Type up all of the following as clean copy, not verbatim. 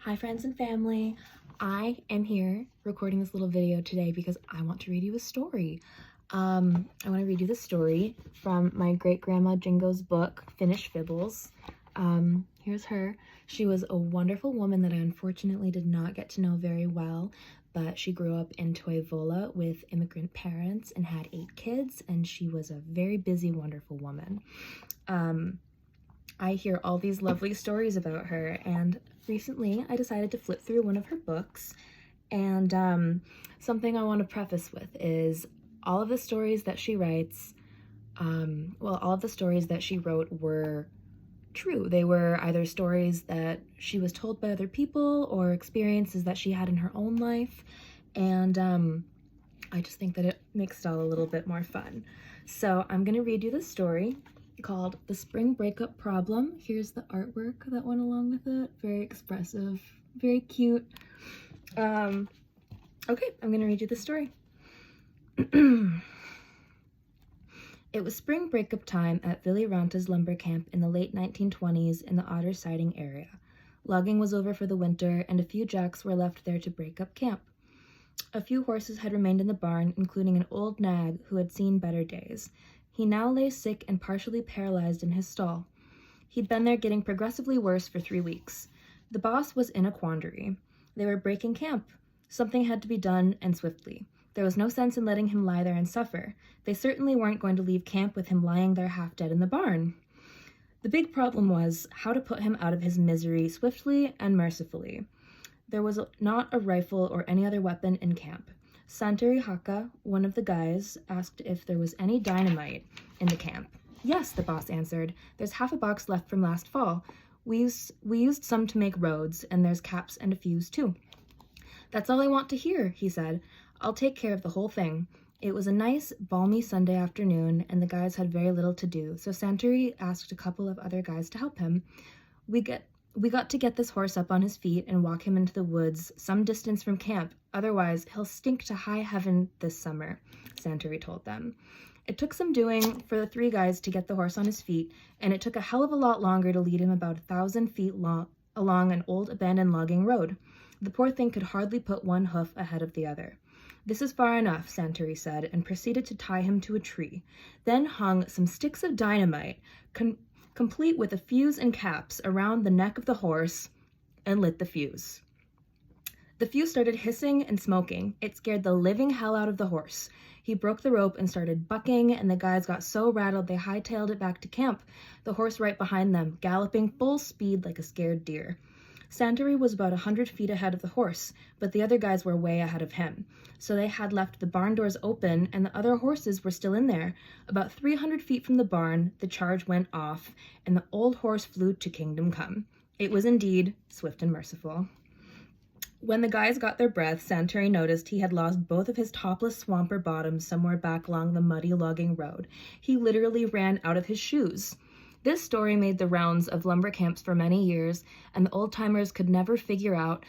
Hi friends and family, I am here recording this little video today because I want to read you a story. I want to read you the story from my great-grandma Jingo's book, Finnish Fibbles. Here's her. She was a wonderful woman that I unfortunately did not get to know very well, but she grew up in Toivola with immigrant parents and had 8 kids, and she was a very busy, wonderful woman. I hear all these lovely stories about her, and recently I decided to flip through one of her books, and something I want to preface with is all of the stories that she writes, all of the stories that she wrote were true. They were either stories that she was told by other people or experiences that she had in her own life, and I just think that it makes it all a little bit more fun. So I'm going to read you the story called The Spring Breakup Problem. Here's the artwork that went along with it. Very expressive, very cute. Okay, I'm gonna read you the story. It was spring breakup time at Vili Ranta's lumber camp in the late 1920s in the Otter Siding area. Logging was over for the winter, and a few jacks were left there to break up camp. A few horses had remained in the barn, including an old nag who had seen better days. He now lay sick and partially paralyzed in his stall. He'd been there getting progressively worse for 3 weeks. The boss was in a quandary. They were breaking camp. Something had to be done, and swiftly. There was no sense in letting him lie there and suffer. They certainly weren't going to leave camp with him lying there half dead in the barn. The big problem was how to put him out of his misery swiftly and mercifully. There was not a rifle or any other weapon in camp. Santeri Haka, one of the guys, asked if there was any dynamite in the camp. Yes, the boss answered. There's half a box left from last fall. We used some to make roads, and there's caps and a fuse too. That's all I want to hear, he said. I'll take care of the whole thing. It was a nice, balmy Sunday afternoon, and the guys had very little to do, so Santeri asked a couple of other guys to help him. We got to get this horse up on his feet and walk him into the woods some distance from camp. Otherwise, he'll stink to high heaven this summer, Santeri told them. It took some doing for the 3 guys to get the horse on his feet, and it took a hell of a lot longer to lead him about 1,000 feet along an old abandoned logging road. The poor thing could hardly put one hoof ahead of the other. This is far enough, Santeri said, and proceeded to tie him to a tree. Then hung some sticks of dynamite, complete with a fuse and caps, around the neck of the horse, and lit the fuse. The fuse started hissing and smoking. It scared the living hell out of the horse. He broke the rope and started bucking, and the guys got so rattled they hightailed it back to camp, the horse right behind them, galloping full speed like a scared deer. Santeri was about 100 feet ahead of the horse, but the other guys were way ahead of him. So they had left the barn doors open, and the other horses were still in there. About 300 feet from the barn, the charge went off, and the old horse flew to kingdom come. It was indeed swift and merciful. When the guys got their breath, Santeri noticed he had lost both of his topless swamper bottoms somewhere back along the muddy logging road. He literally ran out of his shoes. This story made the rounds of lumber camps for many years, and the old-timers could never figure out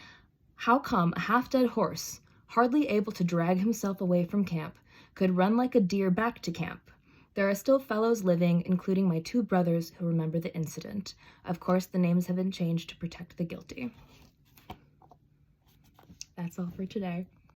how come a half-dead horse, hardly able to drag himself away from camp, could run like a deer back to camp. There are still fellows living, including my 2 brothers, who remember the incident. Of course, the names have been changed to protect the guilty. That's all for today.